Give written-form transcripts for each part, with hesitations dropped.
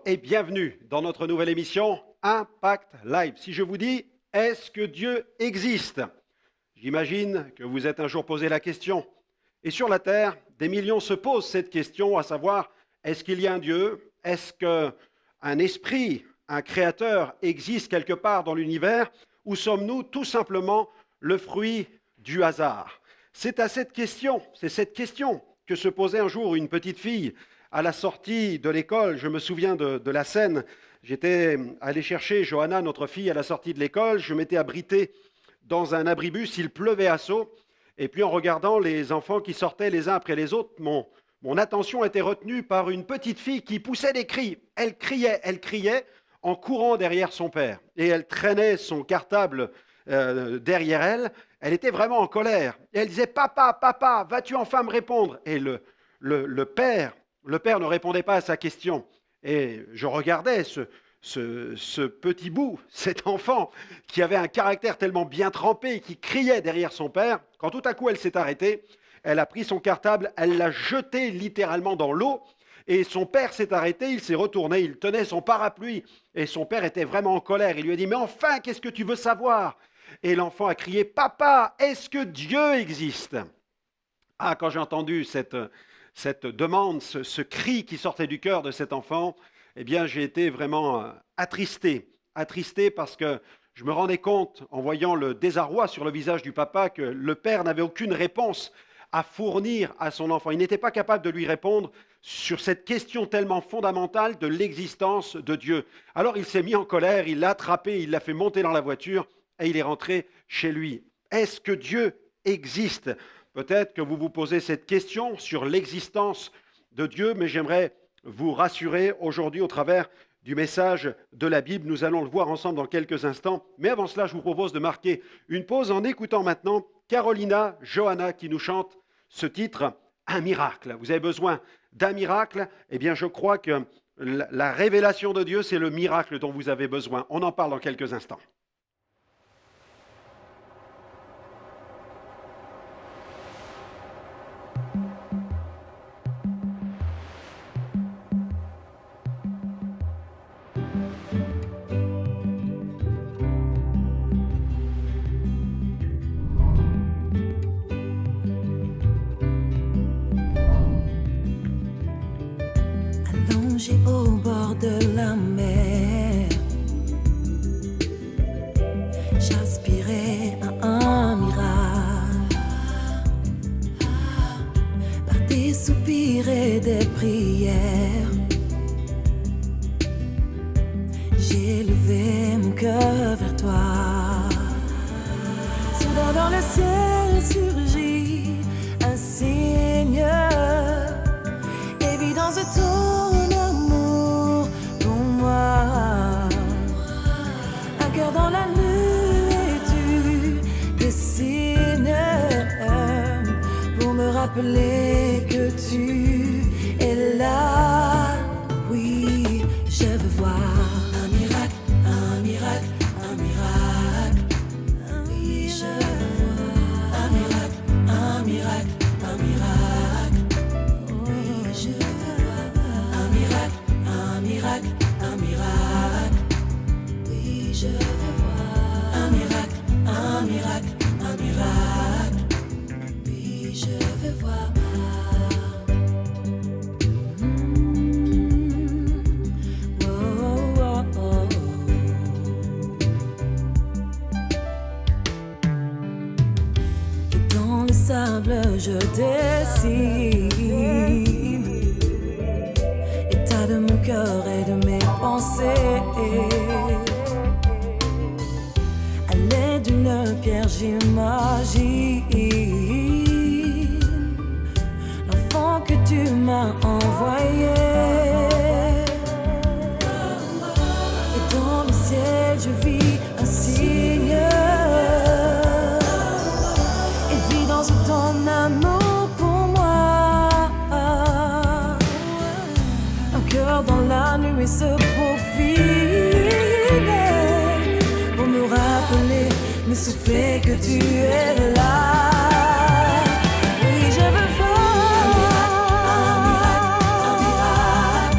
et bienvenue dans notre nouvelle émission Impact Live. Si je vous dis, est-ce que Dieu existe? J'imagine que vous êtes un jour posé la question. Et sur la Terre, des millions se posent cette question, à savoir, est-ce qu'il y a un Dieu? Est-ce qu'un esprit, un créateur existe quelque part dans l'univers? Ou sommes-nous tout simplement le fruit du hasard? C'est cette question que se posait un jour une petite fille à la sortie de l'école. Je me souviens de la scène. J'étais allé chercher Johanna, notre fille, à la sortie de l'école. Je m'étais abrité dans un abribus. Il pleuvait à seau. Et puis en regardant les enfants qui sortaient les uns après les autres, mon attention était retenue par une petite fille qui poussait des cris. Elle criait en courant derrière son père. Et elle traînait son cartable derrière elle. Elle était vraiment en colère. Et elle disait « Papa, vas-tu enfin me répondre ?» Et le père ne répondait pas à sa question. Et je regardais ce petit bout, cet enfant qui avait un caractère tellement bien trempé, qui criait derrière son père, quand tout à coup elle s'est arrêtée, elle a pris son cartable, elle l'a jeté littéralement dans l'eau, et son père s'est arrêté, il s'est retourné, il tenait son parapluie, et son père était vraiment en colère. Il lui a dit « Mais enfin, qu'est-ce que tu veux savoir ?» Et l'enfant a crié « Papa, est-ce que Dieu existe ?» Ah, quand j'ai entendu cette demande, ce cri qui sortait du cœur de cet enfant, eh bien, j'ai été vraiment attristé parce que je me rendais compte, en voyant le désarroi sur le visage du papa, que le père n'avait aucune réponse à fournir à son enfant. Il n'était pas capable de lui répondre sur cette question tellement fondamentale de l'existence de Dieu. Alors, il s'est mis en colère, il l'a attrapé, il l'a fait monter dans la voiture et il est rentré chez lui. Est-ce que Dieu existe ? Peut-être que vous vous posez cette question sur l'existence de Dieu, mais j'aimerais vous rassurer aujourd'hui au travers du message de la Bible. Nous allons le voir ensemble dans quelques instants. Mais avant cela, je vous propose de marquer une pause en écoutant maintenant Carolina Johanna qui nous chante ce titre « Un miracle ». Vous avez besoin d'un miracle? Eh bien, je crois que la révélation de Dieu, c'est le miracle dont vous avez besoin. On en parle dans quelques instants. Allongé au bord de la mer, j'aspirais à un miracle. Par des soupirs et des prières, j'ai levé mon cœur vers toi. Soudain dans le ciel surgit un signe, évidence de ton amour pour moi. Un cœur dans la nuit et tu dessines pour me rappeler que tu es là. Oui, je veux voir un miracle, un miracle, un miracle. Oui, je veux voir un miracle, un miracle, un miracle. Oui, je veux voir un miracle, un miracle, un miracle. Oui, je veux voir un miracle, un miracle, un miracle. Oui, je veux voir. Oh, oh, oh, oh. Et dans le sable, je dessine l'état de mon cœur et de mes pensées. À l'aide d'une pierre, j'imagine l'enfant que tu m'as envoyé. Et dans le ciel, je vis un signe, évidence de ton amour pour moi. Un cœur dans la nuit se profile pour me rappeler, me souffler que tu es là. Oui, je veux voir un miracle, un miracle, un miracle.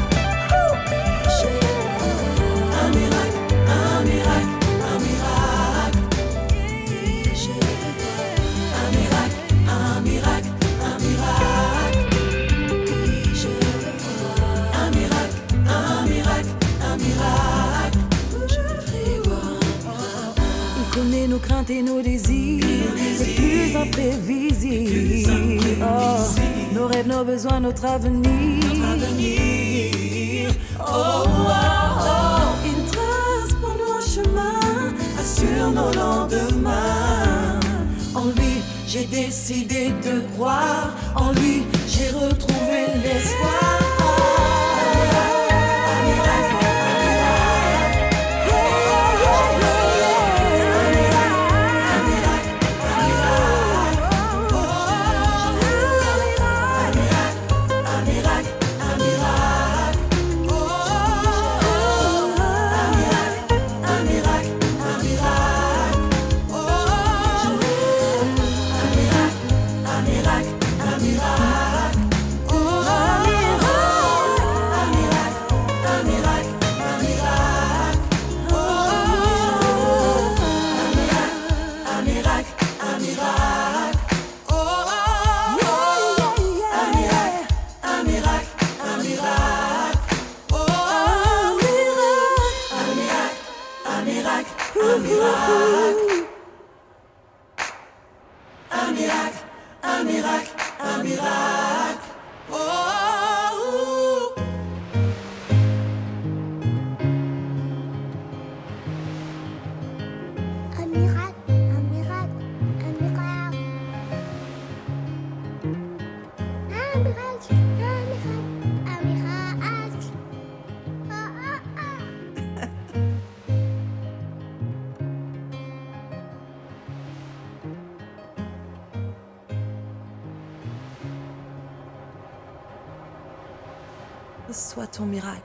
nos craintes et nos désirs, les plus imprévisibles. Oh, nos rêves, nos besoins, notre avenir. Oh, oh, oh. Il trace pour nous un chemin, assure nos lendemains. En lui, j'ai décidé de croire. En lui, j'ai retrouvé l'espoir. Soit ton miracle.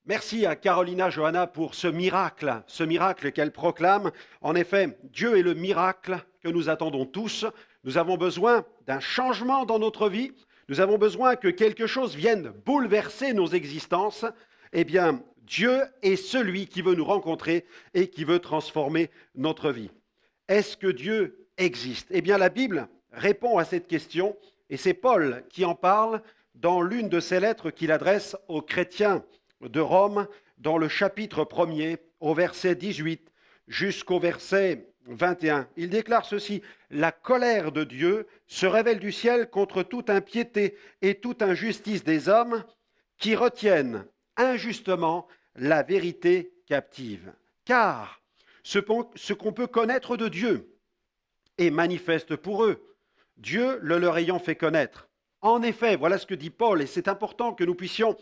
Merci à Carolina Johanna pour ce miracle qu'elle proclame. En effet, Dieu est le miracle que nous attendons tous. Nous avons besoin d'un changement dans notre vie. Nous avons besoin que quelque chose vienne bouleverser nos existences. Eh bien, Dieu est celui qui veut nous rencontrer et qui veut transformer notre vie. Est-ce que Dieu existe? Eh bien, la Bible répond à cette question et c'est Paul qui en parle dans l'une de ses lettres qu'il adresse aux chrétiens de Rome, dans le chapitre 1er, au verset 18 jusqu'au verset 21. Il déclare ceci: « La colère de Dieu se révèle du ciel contre toute impiété et toute injustice des hommes qui retiennent injustement la vérité captive. Car ce qu'on peut connaître de Dieu est manifeste pour eux, Dieu le leur ayant fait connaître. » En effet, voilà ce que dit Paul, et c'est important que nous puissions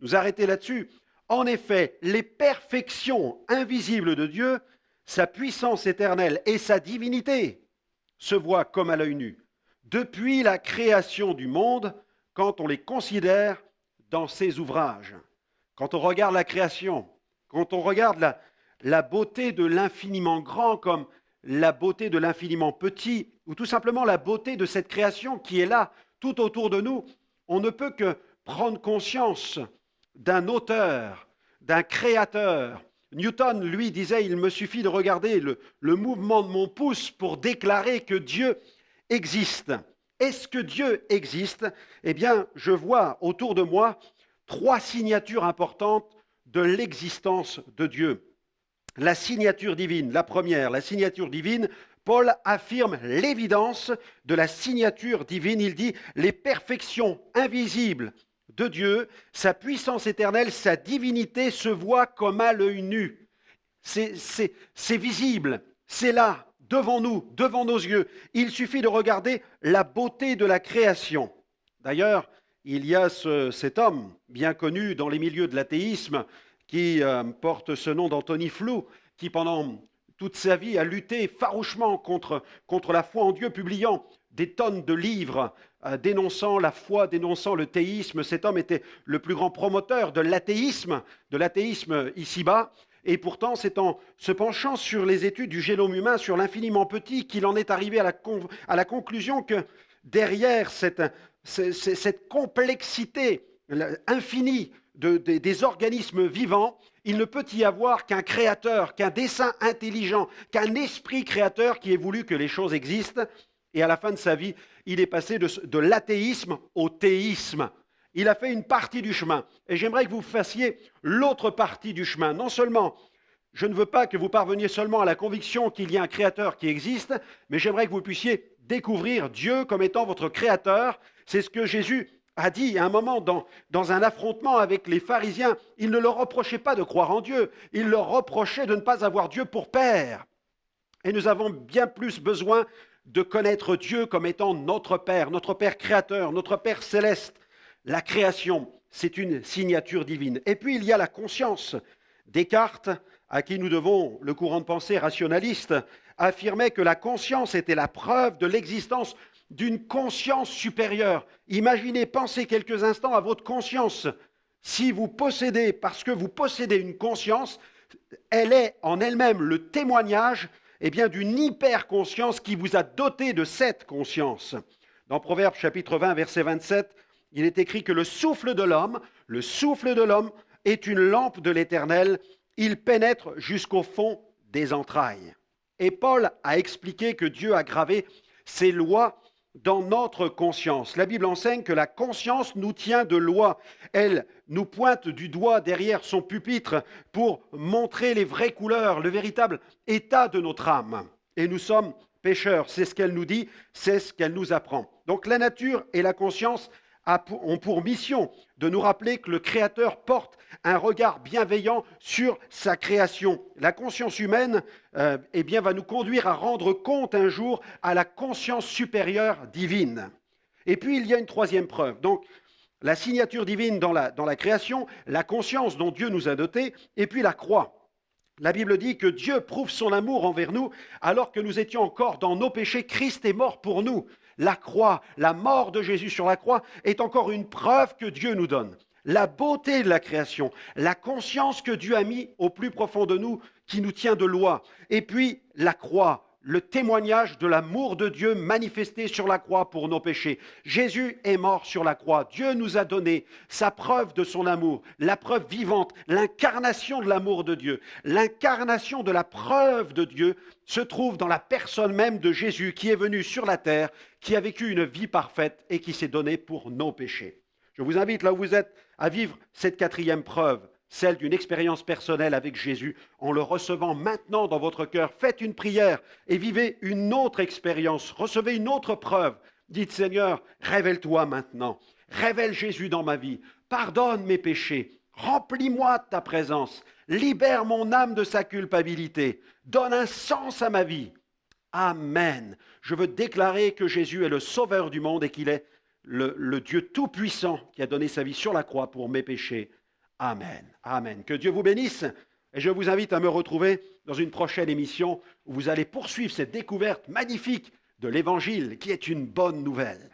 nous arrêter là-dessus. En effet, les perfections invisibles de Dieu, sa puissance éternelle et sa divinité se voient comme à l'œil nu, depuis la création du monde, quand on les considère dans ses ouvrages. Quand on regarde la création, quand on regarde la beauté de l'infiniment grand comme la beauté de l'infiniment petit, ou tout simplement la beauté de cette création qui est là, tout autour de nous, on ne peut que prendre conscience d'un auteur, d'un créateur. Newton, lui, disait, il me suffit de regarder le mouvement de mon pouce pour déclarer que Dieu existe. Est-ce que Dieu existe? Eh bien, je vois autour de moi 3 signatures importantes de l'existence de Dieu. La signature divine, la première, la signature divine, Paul affirme l'évidence de la signature divine. Il dit « Les perfections invisibles de Dieu, sa puissance éternelle, sa divinité se voient comme à l'œil nu. » C'est visible, c'est là, devant nous, devant nos yeux. Il suffit de regarder la beauté de la création. D'ailleurs, il y a cet homme bien connu dans les milieux de l'athéisme qui porte ce nom d'Anthony Flew, qui pendant toute sa vie a lutté farouchement contre la foi en Dieu, publiant des tonnes de livres dénonçant la foi, dénonçant le théisme. Cet homme était le plus grand promoteur de l'athéisme ici-bas. Et pourtant, c'est en se penchant sur les études du génome humain, sur l'infiniment petit, qu'il en est arrivé à la conclusion que derrière cette complexité infinie des organismes vivants, il ne peut y avoir qu'un créateur, qu'un dessein intelligent, qu'un esprit créateur qui ait voulu que les choses existent. Et à la fin de sa vie, il est passé de l'athéisme au théisme. Il a fait une partie du chemin. Et j'aimerais que vous fassiez l'autre partie du chemin. Non seulement, je ne veux pas que vous parveniez seulement à la conviction qu'il y a un créateur qui existe, mais j'aimerais que vous puissiez découvrir Dieu comme étant votre créateur. C'est ce que Jésus a dit à un moment dans un affrontement avec les pharisiens. Il ne leur reprochait pas de croire en Dieu, il leur reprochait de ne pas avoir Dieu pour père. Et nous avons bien plus besoin de connaître Dieu comme étant notre Père créateur, notre Père céleste. La création, c'est une signature divine. Et puis il y a la conscience. Descartes, à qui nous devons le courant de pensée rationaliste, affirmait que la conscience était la preuve de l'existence d'une conscience supérieure. Imaginez, pensez quelques instants à votre conscience. Si vous possédez, parce que vous possédez une conscience, elle est en elle-même le témoignage d'une hyper-conscience qui vous a doté de cette conscience. Dans Proverbes chapitre 20, verset 27, il est écrit que le souffle de l'homme est une lampe de l'Éternel, il pénètre jusqu'au fond des entrailles. Et Paul a expliqué que Dieu a gravé ses lois dans notre conscience. La Bible enseigne que la conscience nous tient de loi. Elle nous pointe du doigt derrière son pupitre pour montrer les vraies couleurs, le véritable état de notre âme. Et nous sommes pécheurs, c'est ce qu'elle nous dit, c'est ce qu'elle nous apprend. Donc la nature et la conscience ont pour mission de nous rappeler que le Créateur porte un regard bienveillant sur sa création. La conscience humaine va nous conduire à rendre compte un jour à la conscience supérieure divine. Et puis il y a une troisième preuve. Donc la signature divine dans la création, la conscience dont Dieu nous a dotés, et puis la croix. La Bible dit que Dieu prouve son amour envers nous alors que nous étions encore dans nos péchés. Christ est mort pour nous. La croix, la mort de Jésus sur la croix est encore une preuve que Dieu nous donne. La beauté de la création, la conscience que Dieu a mis au plus profond de nous, qui nous tient de loi. Et puis la croix, le témoignage de l'amour de Dieu manifesté sur la croix pour nos péchés. Jésus est mort sur la croix. Dieu nous a donné sa preuve de son amour, la preuve vivante, l'incarnation de l'amour de Dieu. L'incarnation de la preuve de Dieu se trouve dans la personne même de Jésus qui est venu sur la terre, qui a vécu une vie parfaite et qui s'est donné pour nos péchés. Je vous invite, là où vous êtes, à vivre cette quatrième preuve, celle d'une expérience personnelle avec Jésus, en le recevant maintenant dans votre cœur. Faites une prière et vivez une autre expérience. Recevez une autre preuve. Dites, Seigneur, révèle-toi maintenant. Révèle Jésus dans ma vie. Pardonne mes péchés. Remplis-moi de ta présence. Libère mon âme de sa culpabilité. Donne un sens à ma vie. Amen. Je veux déclarer que Jésus est le sauveur du monde et qu'il est le Dieu tout-puissant qui a donné sa vie sur la croix pour mes péchés. Amen. Amen. Que Dieu vous bénisse et je vous invite à me retrouver dans une prochaine émission où vous allez poursuivre cette découverte magnifique de l'Évangile qui est une bonne nouvelle.